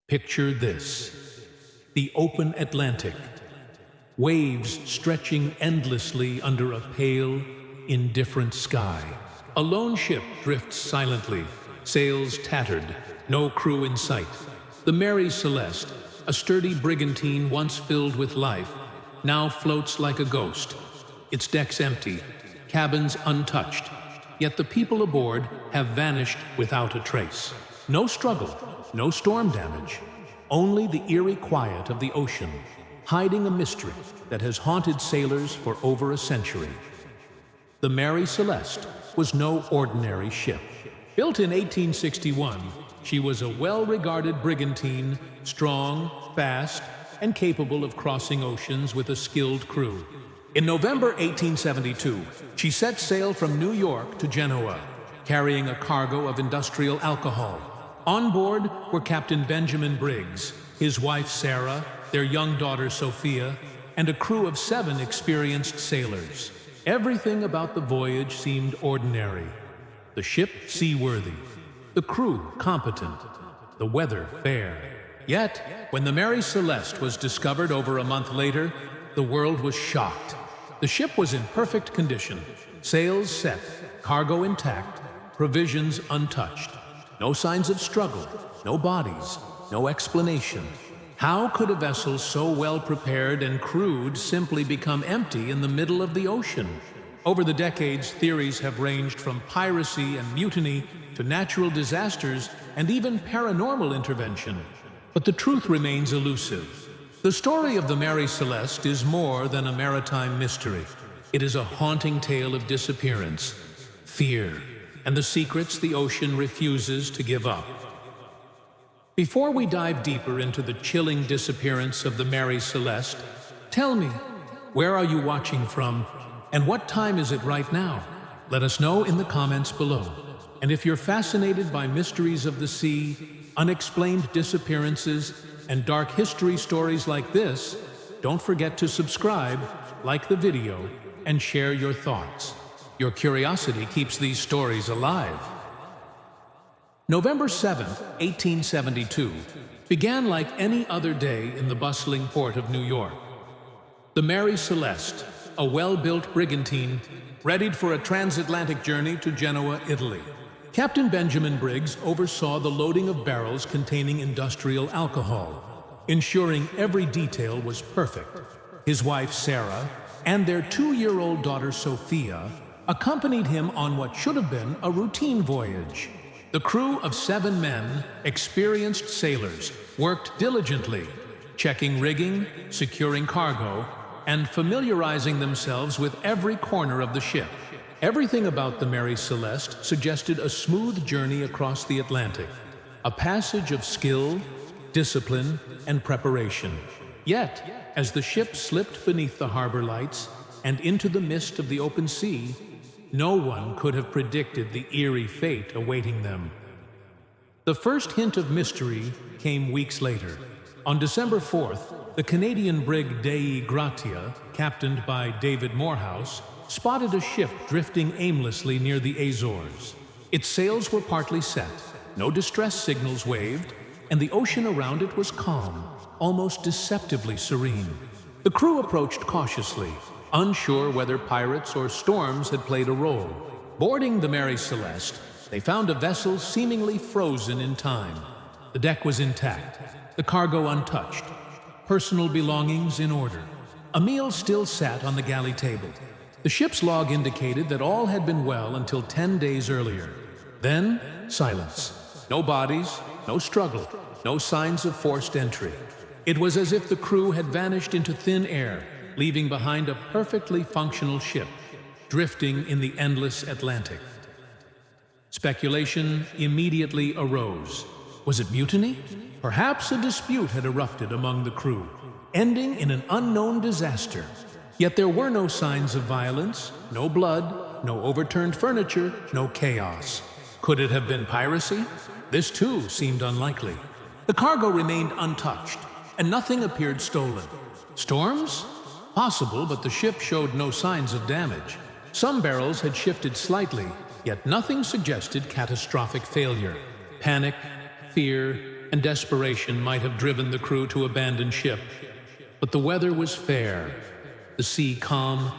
Picture this: the open Atlantic, waves stretching endlessly under a pale, indifferent sky. A lone ship drifts silently, sails tattered, no crew in sight. The Mary Celeste, a sturdy brigantine once filled with life, now floats like a ghost. Its decks empty, cabins untouched, yet the people aboard have vanished without a trace. No struggle, no storm damage, only the eerie quiet of the ocean, hiding a mystery that has haunted sailors for over a century. The Mary Celeste was no ordinary ship. Built in 1861, she was a well-regarded brigantine, strong, fast, and capable of crossing oceans with a skilled crew. In November 1872, she set sail from New York to Genoa, carrying a cargo of industrial alcohol. On board were Captain Benjamin Briggs, his wife Sarah, their young daughter Sophia, and a crew of 7 experienced sailors. Everything about the voyage seemed ordinary. The ship seaworthy, the crew competent, the weather fair. Yet, when the Mary Celeste was discovered over a month later, the world was shocked. The ship was in perfect condition, sails set, cargo intact, provisions untouched. No signs of struggle, no bodies, no explanation. How could a vessel so well prepared and crewed simply become empty in the middle of the ocean? Over the decades, theories have ranged from piracy and mutiny to natural disasters and even paranormal intervention. But the truth remains elusive. The story of the Mary Celeste is more than a maritime mystery. It is a haunting tale of disappearance, fear, and the secrets the ocean refuses to give up. Before we dive deeper into the chilling disappearance of the Mary Celeste, tell me, where are you watching from, and what time is it right now? Let us know in the comments below. And if you're fascinated by mysteries of the sea, unexplained disappearances, and dark history stories like this, don't forget to subscribe, like the video, and share your thoughts. Your curiosity keeps these stories alive. November 7th, 1872, began like any other day in the bustling port of New York. The Mary Celeste, a well-built brigantine, readied for a transatlantic journey to Genoa, Italy. Captain Benjamin Briggs oversaw the loading of barrels containing industrial alcohol, ensuring every detail was perfect. His wife, Sarah, and their 2-year-old daughter, Sophia, accompanied him on what should have been a routine voyage. The crew of 7 men, experienced sailors, worked diligently, checking rigging, securing cargo, and familiarizing themselves with every corner of the ship. Everything about the Mary Celeste suggested a smooth journey across the Atlantic, a passage of skill, discipline, and preparation. Yet, as the ship slipped beneath the harbor lights and into the mist of the open sea, no one could have predicted the eerie fate awaiting them. The first hint of mystery came weeks later. On December 4th, the Canadian brig Dei Gratia, captained by David Morehouse, spotted a ship drifting aimlessly near the Azores. Its sails were partly set, no distress signals waved, and the ocean around it was calm, almost deceptively serene. The crew approached cautiously, unsure whether pirates or storms had played a role. Boarding the Mary Celeste, they found a vessel seemingly frozen in time. The deck was intact, the cargo untouched, personal belongings in order. A meal still sat on the galley table. The ship's log indicated that all had been well until 10 days earlier. Then, silence. No bodies, no struggle, no signs of forced entry. It was as if the crew had vanished into thin air, leaving behind a perfectly functional ship, drifting in the endless Atlantic. Speculation immediately arose. Was it mutiny? Perhaps a dispute had erupted among the crew, ending in an unknown disaster. Yet there were no signs of violence, no blood, no overturned furniture, no chaos. Could it have been piracy? This too seemed unlikely. The cargo remained untouched, and nothing appeared stolen. Storms? Possible, but the ship showed no signs of damage. Some barrels had shifted slightly, yet nothing suggested catastrophic failure. Panic, fear, and desperation might have driven the crew to abandon ship. But the weather was fair, the sea calm,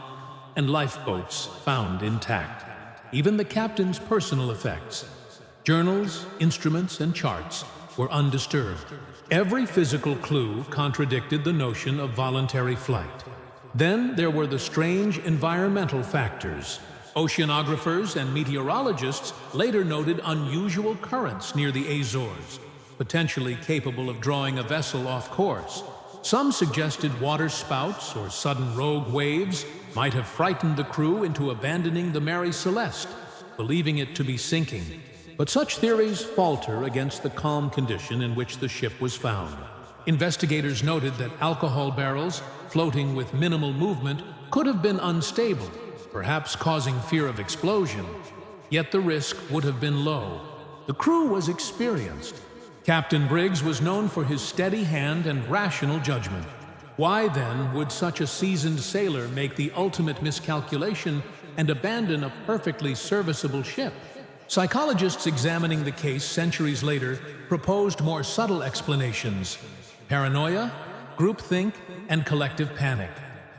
and lifeboats found intact. Even the captain's personal effects, journals, instruments, and charts, were undisturbed. Every physical clue contradicted the notion of voluntary flight. Then there were the strange environmental factors. Oceanographers and meteorologists later noted unusual currents near the Azores, potentially capable of drawing a vessel off course. Some suggested water spouts or sudden rogue waves might have frightened the crew into abandoning the Mary Celeste, believing it to be sinking. But such theories falter against the calm condition in which the ship was found. Investigators noted that alcohol barrels, floating with minimal movement, could have been unstable, perhaps causing fear of explosion. Yet the risk would have been low. The crew was experienced. Captain Briggs was known for his steady hand and rational judgment. Why then would such a seasoned sailor make the ultimate miscalculation and abandon a perfectly serviceable ship? Psychologists examining the case centuries later proposed more subtle explanations: paranoia, groupthink, and collective panic.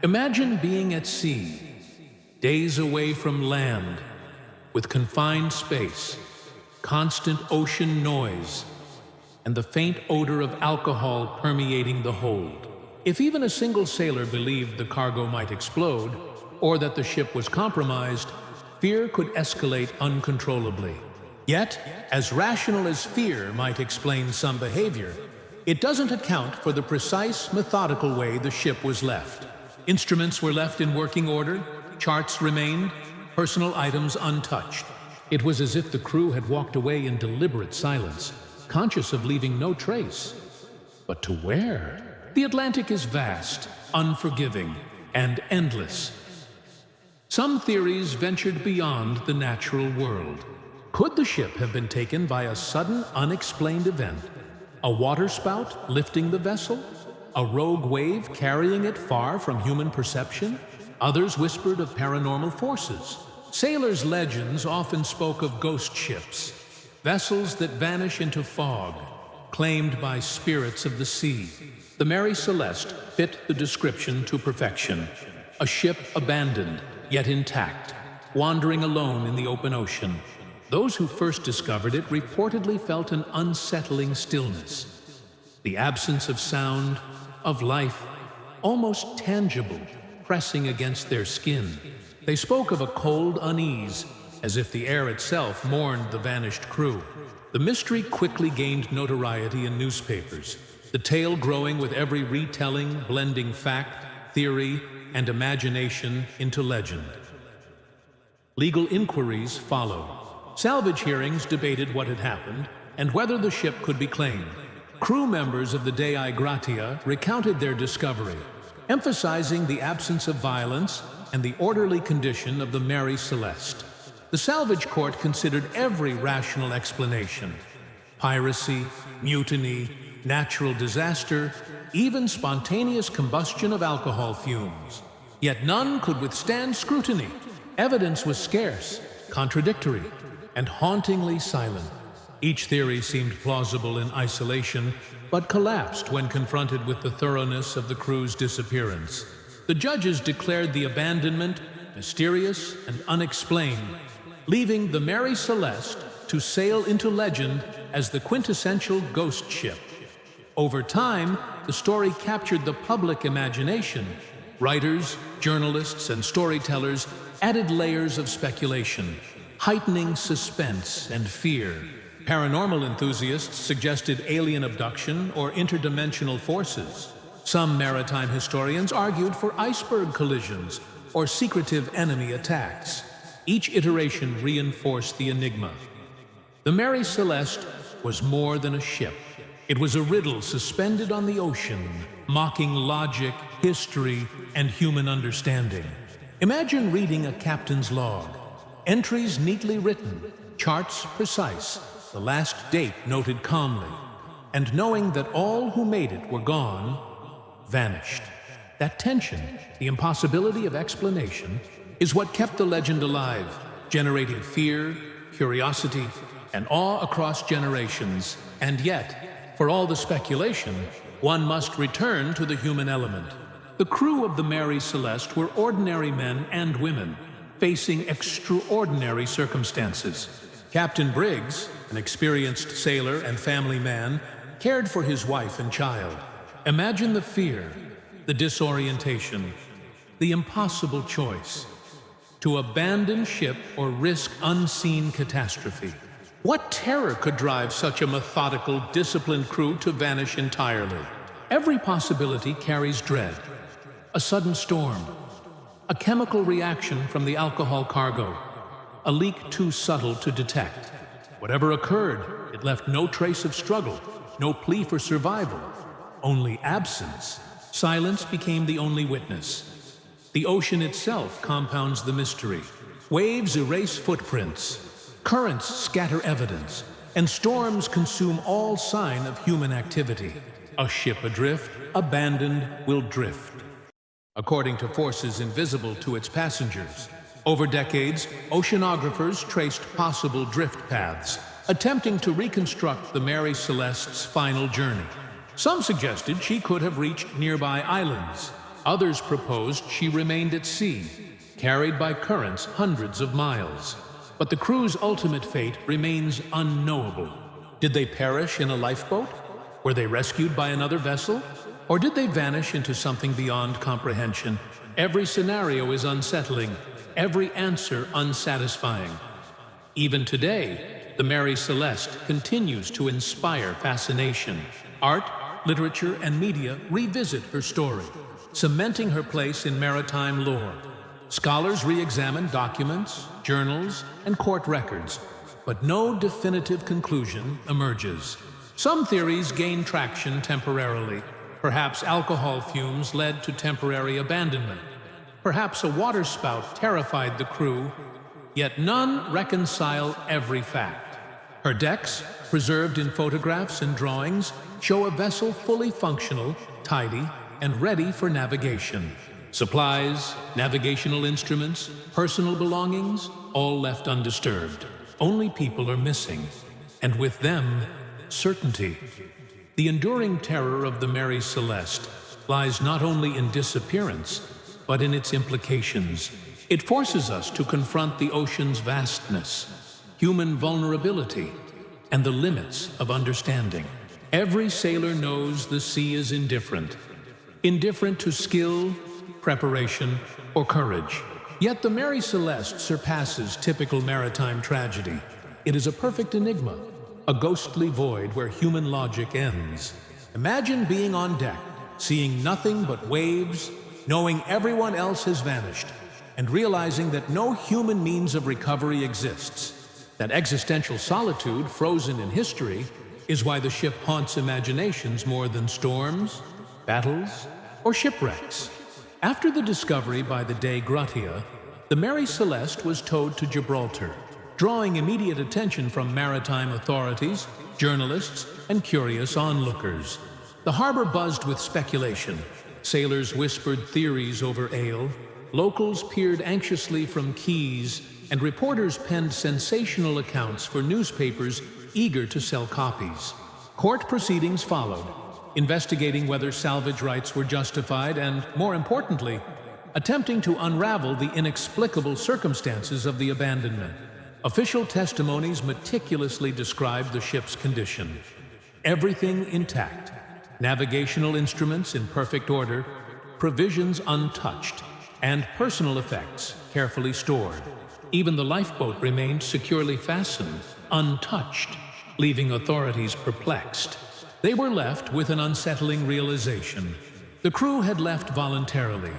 Imagine being at sea, days away from land, with confined space, constant ocean noise, and the faint odor of alcohol permeating the hold. If even a single sailor believed the cargo might explode, or that the ship was compromised, fear could escalate uncontrollably. Yet, as rational as fear might explain some behavior, it doesn't account for the precise, methodical way the ship was left. Instruments were left in working order, charts remained, personal items untouched. It was as if the crew had walked away in deliberate silence, conscious of leaving no trace. But to where? The Atlantic is vast, unforgiving, and endless. Some theories ventured beyond the natural world. Could the ship have been taken by a sudden, unexplained event? A waterspout lifting the vessel? A rogue wave carrying it far from human perception? Others whispered of paranormal forces. Sailors' legends often spoke of ghost ships, vessels that vanish into fog, claimed by spirits of the sea. The Mary Celeste fit the description to perfection. A ship abandoned, yet intact, wandering alone in the open ocean. Those who first discovered it reportedly felt an unsettling stillness, the absence of sound, of life, almost tangible, pressing against their skin. They spoke of a cold unease, as if the air itself mourned the vanished crew. The mystery quickly gained notoriety in newspapers, the tale growing with every retelling, blending fact, theory, and imagination into legend. Legal inquiries followed. Salvage hearings debated what had happened and whether the ship could be claimed. Crew members of the Dei Gratia recounted their discovery, emphasizing the absence of violence and the orderly condition of the Mary Celeste. The salvage court considered every rational explanation: piracy, mutiny, natural disaster, even spontaneous combustion of alcohol fumes. Yet none could withstand scrutiny. Evidence was scarce, contradictory, and hauntingly silent. Each theory seemed plausible in isolation, but collapsed when confronted with the thoroughness of the crew's disappearance. The judges declared the abandonment mysterious and unexplained, leaving the Mary Celeste to sail into legend as the quintessential ghost ship. Over time, the story captured the public imagination. Writers, journalists, and storytellers added layers of speculation, heightening suspense and fear. Paranormal enthusiasts suggested alien abduction or interdimensional forces. Some maritime historians argued for iceberg collisions or secretive enemy attacks. Each iteration reinforced the enigma. The Mary Celeste was more than a ship. It was a riddle suspended on the ocean, mocking logic, history, and human understanding. Imagine reading a captain's log. Entries neatly written, charts precise, the last date noted calmly, and knowing that all who made it were gone, vanished. That tension, the impossibility of explanation, is what kept the legend alive, generating fear, curiosity, and awe across generations. And yet, For all the speculation, one must return to the human element. The crew of the Mary Celeste were ordinary men and women, facing extraordinary circumstances. Captain Briggs, an experienced sailor and family man, cared for his wife and child. Imagine the fear, the disorientation, the impossible choice: to abandon ship or risk unseen catastrophe. What terror could drive such a methodical, disciplined crew to vanish entirely? Every possibility carries dread. A sudden storm, a chemical reaction from the alcohol cargo, a leak too subtle to detect. Whatever occurred, it left no trace of struggle, no plea for survival, only absence. Silence became the only witness. The ocean itself compounds the mystery. Waves erase footprints, currents scatter evidence, and storms consume all sign of human activity. A ship adrift, abandoned, will drift, according to forces invisible to its passengers. Over decades, oceanographers traced possible drift paths, attempting to reconstruct the Mary Celeste's final journey. Some suggested she could have reached nearby islands. Others proposed she remained at sea, carried by currents hundreds of miles. But the crew's ultimate fate remains unknowable. Did they perish in a lifeboat? Were they rescued by another vessel? Or did they vanish into something beyond comprehension? Every scenario is unsettling, every answer unsatisfying. Even today, the Mary Celeste continues to inspire fascination. Art, literature, and media revisit her story, cementing her place in maritime lore. Scholars re-examine documents, journals, and court records, but no definitive conclusion emerges. Some theories gain traction temporarily. Perhaps alcohol fumes led to temporary abandonment. Perhaps a waterspout terrified the crew, yet none reconcile every fact. Her decks, preserved in photographs and drawings, show a vessel fully functional, tidy, and ready for navigation. Supplies, navigational instruments, personal belongings, all left undisturbed. Only people are missing, and with them, certainty. The enduring terror of the Mary Celeste lies not only in disappearance, but in its implications. It forces us to confront the ocean's vastness, human vulnerability, and the limits of understanding. Every sailor knows the sea is indifferent to skill, preparation, or courage. Yet the Mary Celeste surpasses typical maritime tragedy. It is a perfect enigma, a ghostly void where human logic ends. Imagine being on deck, seeing nothing but waves, knowing everyone else has vanished, and realizing that no human means of recovery exists. That existential solitude, frozen in history, is why the ship haunts imaginations more than storms, battles, or shipwrecks. After the discovery by the De Gratias, the Mary Celeste was towed to Gibraltar, drawing immediate attention from maritime authorities, journalists, and curious onlookers. The harbor buzzed with speculation. Sailors whispered theories over ale, locals peered anxiously from quays, and reporters penned sensational accounts for newspapers eager to sell copies. Court proceedings followed, investigating whether salvage rights were justified and, more importantly, attempting to unravel the inexplicable circumstances of the abandonment. Official testimonies meticulously described the ship's condition. Everything intact, navigational instruments in perfect order, provisions untouched, and personal effects carefully stored. Even the lifeboat remained securely fastened, untouched, leaving authorities perplexed. They were left with an unsettling realization. The crew had left voluntarily,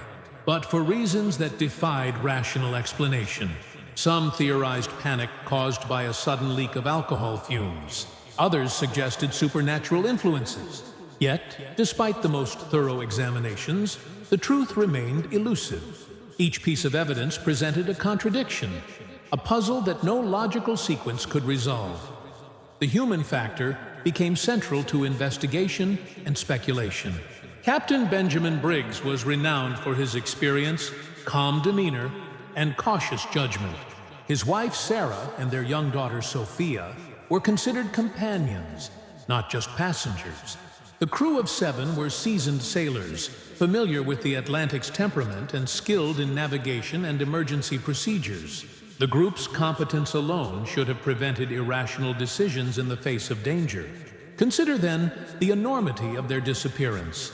but for reasons that defied rational explanation. Some theorized panic caused by a sudden leak of alcohol fumes. Others suggested supernatural influences. Yet, despite the most thorough examinations, the truth remained elusive. Each piece of evidence presented a contradiction, a puzzle that no logical sequence could resolve. The human factor became central to investigation and speculation. Captain Benjamin Briggs was renowned for his experience, calm demeanor, and cautious judgment. His wife Sarah and their young daughter Sophia were considered companions, not just passengers. The crew of 7 were seasoned sailors, familiar with the Atlantic's temperament and skilled in navigation and emergency procedures. The group's competence alone should have prevented irrational decisions in the face of danger. Consider then the enormity of their disappearance.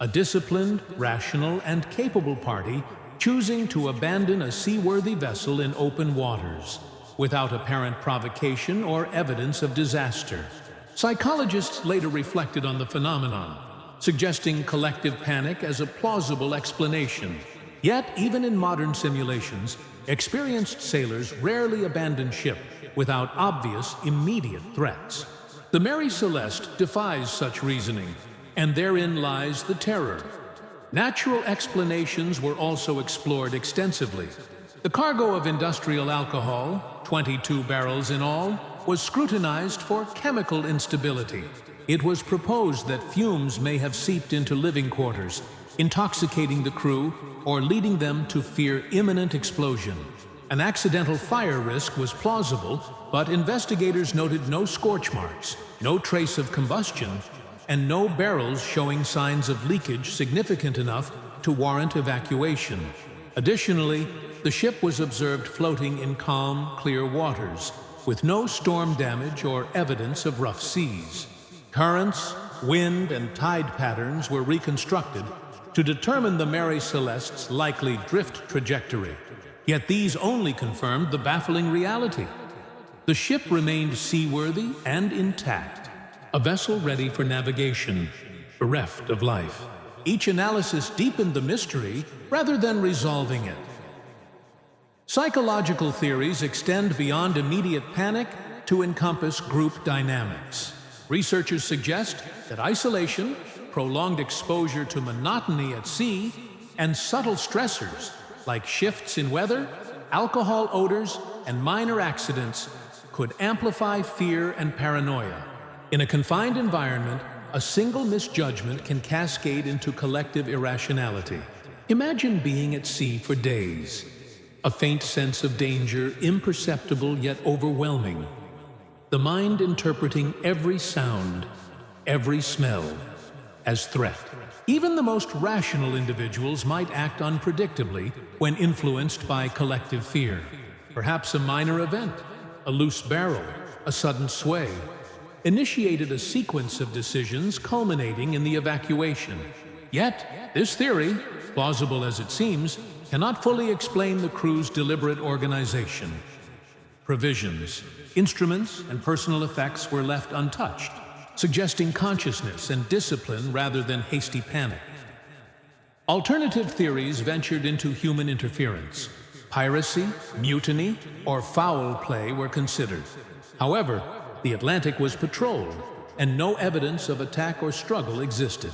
A disciplined, rational, and capable party choosing to abandon a seaworthy vessel in open waters, without apparent provocation or evidence of disaster. Psychologists later reflected on the phenomenon, suggesting collective panic as a plausible explanation. Yet, even in modern simulations, experienced sailors rarely abandon ship without obvious, immediate threats. The Mary Celeste defies such reasoning, and therein lies the terror. Natural explanations were also explored extensively. The cargo of industrial alcohol, 22 barrels in all, was scrutinized for chemical instability. It was proposed that fumes may have seeped into living quarters, intoxicating the crew or leading them to fear imminent explosion. An accidental fire risk was plausible, but investigators noted no scorch marks, no trace of combustion, and no barrels showing signs of leakage significant enough to warrant evacuation. Additionally, the ship was observed floating in calm, clear waters, with no storm damage or evidence of rough seas. Currents, wind, and tide patterns were reconstructed to determine the Mary Celeste's likely drift trajectory. Yet these only confirmed the baffling reality. The ship remained seaworthy and intact, a vessel ready for navigation, bereft of life. Each analysis deepened the mystery rather than resolving it. Psychological theories extend beyond immediate panic to encompass group dynamics. Researchers suggest that isolation, prolonged exposure to monotony at sea, and subtle stressors like shifts in weather, alcohol odors, and minor accidents could amplify fear and paranoia. In a confined environment, a single misjudgment can cascade into collective irrationality. Imagine being at sea for days. A faint sense of danger, imperceptible yet overwhelming. The mind interpreting every sound, every smell, as threat. Even the most rational individuals might act unpredictably when influenced by collective fear. Perhaps a minor event, a loose barrel, a sudden sway, initiated a sequence of decisions culminating in the evacuation. Yet, this theory, plausible as it seems, cannot fully explain the crew's deliberate organization. Provisions, instruments, and personal effects were left untouched, suggesting consciousness and discipline rather than hasty panic. Alternative theories ventured into human interference. Piracy, mutiny, or foul play were considered. However, the Atlantic was patrolled, and no evidence of attack or struggle existed.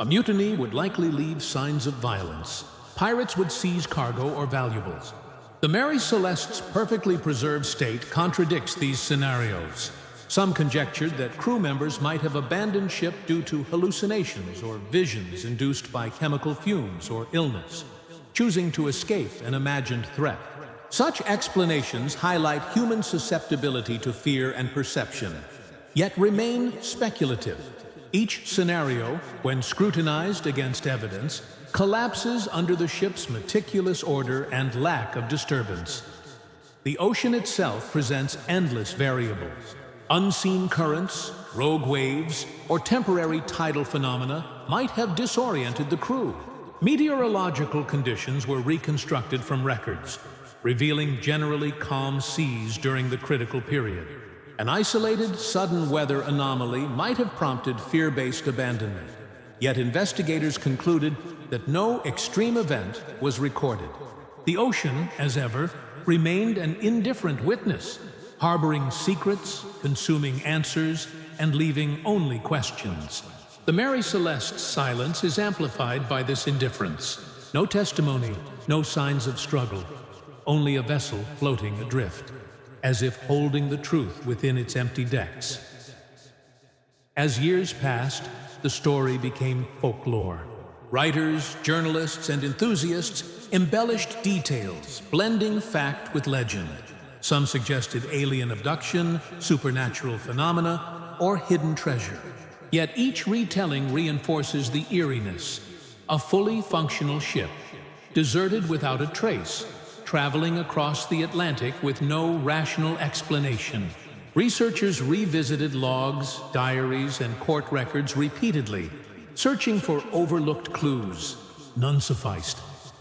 A mutiny would likely leave signs of violence. Pirates would seize cargo or valuables. The Mary Celeste's perfectly preserved state contradicts these scenarios. Some conjectured that crew members might have abandoned ship due to hallucinations or visions induced by chemical fumes or illness, choosing to escape an imagined threat. Such explanations highlight human susceptibility to fear and perception, yet remain speculative. Each scenario, when scrutinized against evidence, collapses under the ship's meticulous order and lack of disturbance. The ocean itself presents endless variables. Unseen currents, rogue waves, or temporary tidal phenomena might have disoriented the crew. Meteorological conditions were reconstructed from records, revealing generally calm seas during the critical period. An isolated, sudden weather anomaly might have prompted fear-based abandonment. Yet investigators concluded that no extreme event was recorded. The ocean, as ever, remained an indifferent witness, harboring secrets, consuming answers, and leaving only questions. The Mary Celeste's silence is amplified by this indifference. No testimony, no signs of struggle, only a vessel floating adrift, as if holding the truth within its empty decks. As years passed, the story became folklore. Writers, journalists, and enthusiasts embellished details, blending fact with legend. Some suggested alien abduction, supernatural phenomena, or hidden treasure. Yet each retelling reinforces the eeriness. A fully functional ship, deserted without a trace, traveling across the Atlantic with no rational explanation. Researchers revisited logs, diaries, and court records repeatedly, searching for overlooked clues. None sufficed.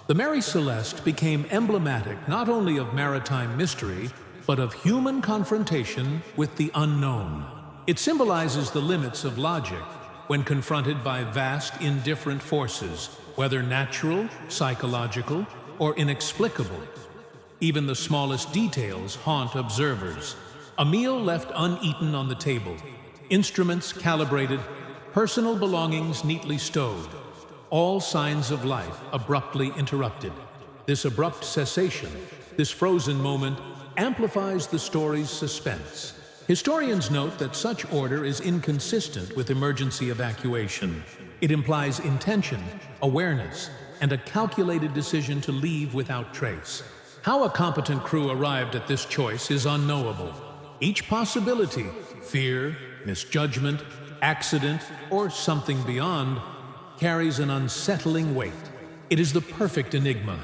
The Mary Celeste became emblematic not only of maritime mystery, but of human confrontation with the unknown. It symbolizes the limits of logic when confronted by vast, indifferent forces, whether natural, psychological, or inexplicable. Even the smallest details haunt observers. A meal left uneaten on the table, instruments calibrated, personal belongings neatly stowed, all signs of life abruptly interrupted. This abrupt cessation, this frozen moment, amplifies the story's suspense. Historians note that such order is inconsistent with emergency evacuation. It implies intention, awareness, and a calculated decision to leave without trace. How a competent crew arrived at this choice is unknowable. Each possibility, fear, misjudgment, accident, or something beyond, carries an unsettling weight. It is the perfect enigma,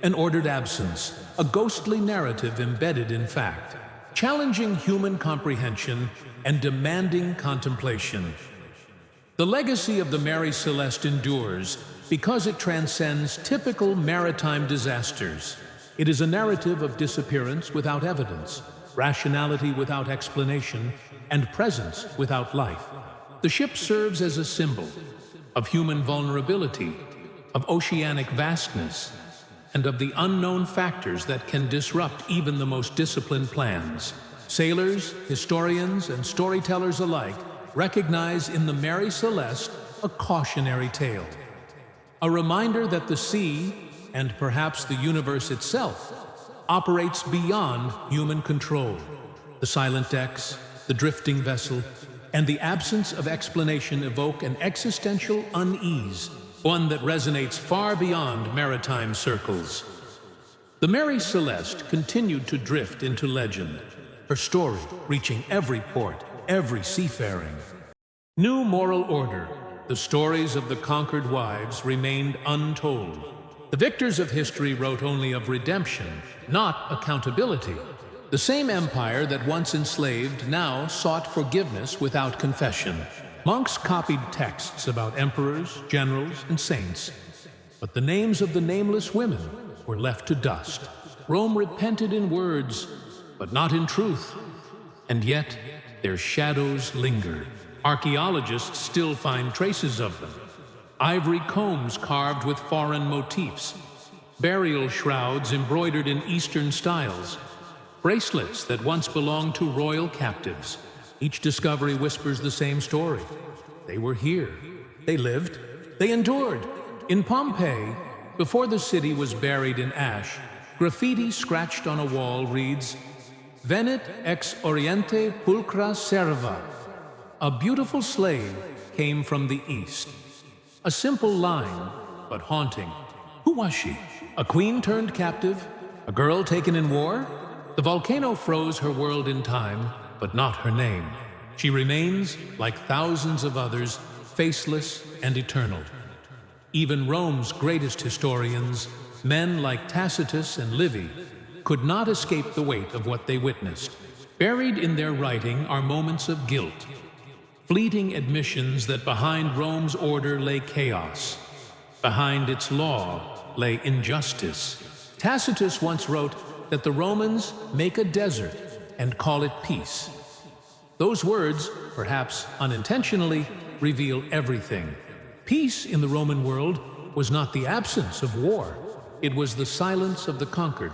an ordered absence, a ghostly narrative embedded in fact, challenging human comprehension and demanding contemplation. The legacy of the Mary Celeste endures because it transcends typical maritime disasters. It is a narrative of disappearance without evidence, rationality without explanation, and presence without life. The ship serves as a symbol of human vulnerability, of oceanic vastness, and of the unknown factors that can disrupt even the most disciplined plans. Sailors, historians, and storytellers alike recognize in the Mary Celeste a cautionary tale, a reminder that the sea, and perhaps the universe itself, operates beyond human control. The silent decks, the drifting vessel, and the absence of explanation evoke an existential unease, one that resonates far beyond maritime circles. The Mary Celeste continued to drift into legend, her story reaching every port, every seafaring. New moral order, the stories of the conquered wives remained untold. The victors of history wrote only of redemption, not accountability. The same empire that once enslaved now sought forgiveness without confession. Monks copied texts about emperors, generals, and saints, but the names of the nameless women were left to dust. Rome repented in words, but not in truth, and yet their shadows linger. Archaeologists still find traces of them. Ivory combs carved with foreign motifs, burial shrouds embroidered in Eastern styles, bracelets that once belonged to royal captives. Each discovery whispers the same story. They were here. They lived. They endured. In Pompeii, before the city was buried in ash, graffiti scratched on a wall reads, "Venit ex oriente pulchra serva." A beautiful slave came from the east. A simple line, but haunting. Who was she? A queen turned captive? A girl taken in war? The volcano froze her world in time, but not her name. She remains, like thousands of others, faceless and eternal. Even Rome's greatest historians, men like Tacitus and Livy, could not escape the weight of what they witnessed. Buried in their writing are moments of guilt, fleeting admissions that behind Rome's order lay chaos. Behind its law lay injustice. Tacitus once wrote that the Romans make a desert and call it peace. Those words, perhaps unintentionally, reveal everything. Peace in the Roman world was not the absence of war. It was the silence of the conquered.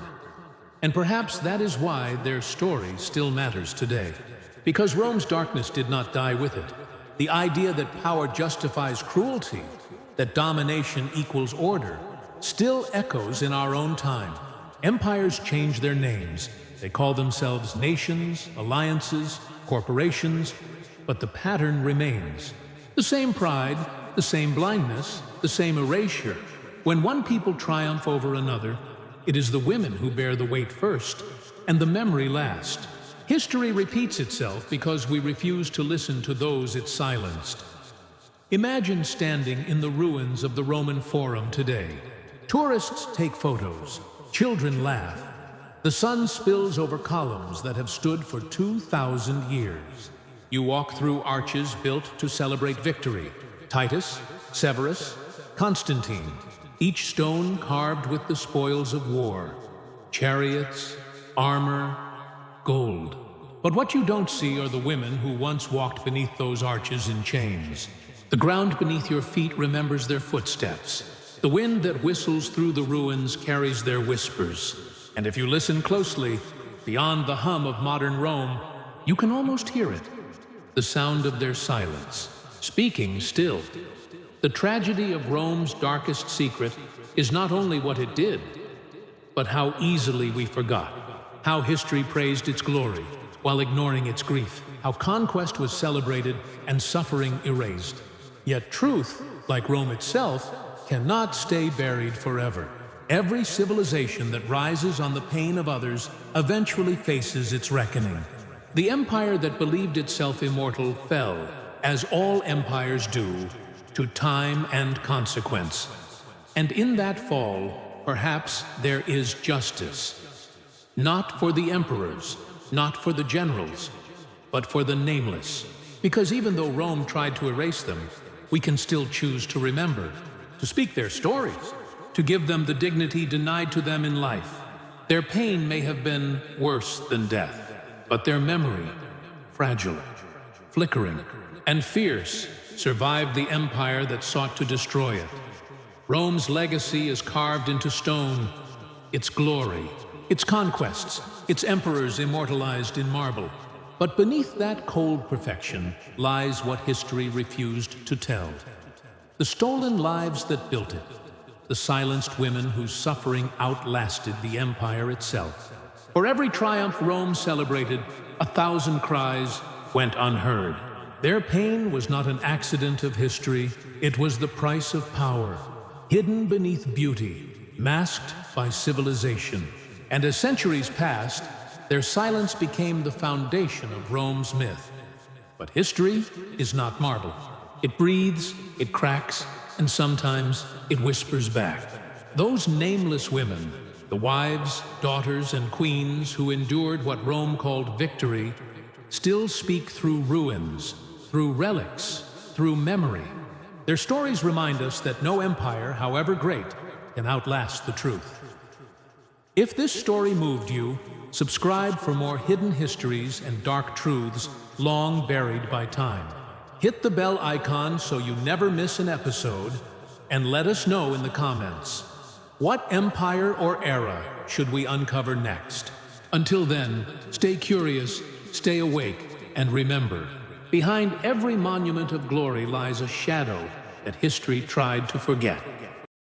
And perhaps that is why their story still matters today. Because Rome's darkness did not die with it. The idea that power justifies cruelty, that domination equals order, still echoes in our own time. Empires change their names. They call themselves nations, alliances, corporations, but the pattern remains. The same pride, the same blindness, the same erasure. When one people triumph over another, it is the women who bear the weight first, and the memory last. History repeats itself because we refuse to listen to those it silenced. Imagine standing in the ruins of the Roman Forum today. Tourists take photos, children laugh. The sun spills over columns that have stood for 2,000 years. You walk through arches built to celebrate victory. Titus, Severus, Constantine, each stone carved with the spoils of war. Chariots, armor, gold. But what you don't see are the women who once walked beneath those arches in chains. The ground beneath your feet remembers their footsteps. The wind that whistles through the ruins carries their whispers. And if you listen closely, beyond the hum of modern Rome, you can almost hear it. The sound of their silence, speaking still. The tragedy of Rome's darkest secret is not only what it did, but how easily we forgot, how history praised its glory while ignoring its grief, how conquest was celebrated and suffering erased. Yet truth, like Rome itself, cannot stay buried forever. Every civilization that rises on the pain of others eventually faces its reckoning. The empire that believed itself immortal fell, as all empires do, to time and consequence. And in that fall, perhaps there is justice. Not for the emperors, not for the generals, but for the nameless. Because even though Rome tried to erase them, we can still choose to remember, to speak their stories, to give them the dignity denied to them in life. Their pain may have been worse than death, but their memory, fragile, flickering, and fierce, survived the empire that sought to destroy it. Rome's legacy is carved into stone, its glory, its conquests, its emperors immortalized in marble. But beneath that cold perfection lies what history refused to tell. The stolen lives that built it, the silenced women whose suffering outlasted the empire itself. For every triumph Rome celebrated, 1,000 cries went unheard. Their pain was not an accident of history, it was the price of power, hidden beneath beauty, masked by civilization. And as centuries passed, their silence became the foundation of Rome's myth. But history is not marble. It breathes, it cracks, and sometimes it whispers back. Those nameless women, the wives, daughters, and queens who endured what Rome called victory, still speak through ruins, through relics, through memory. Their stories remind us that no empire, however great, can outlast the truth. If this story moved you, subscribe for more hidden histories and dark truths long buried by time. Hit the bell icon so you never miss an episode, and let us know in the comments. What empire or era should we uncover next? Until then, stay curious, stay awake, and remember, behind every monument of glory lies a shadow that history tried to forget.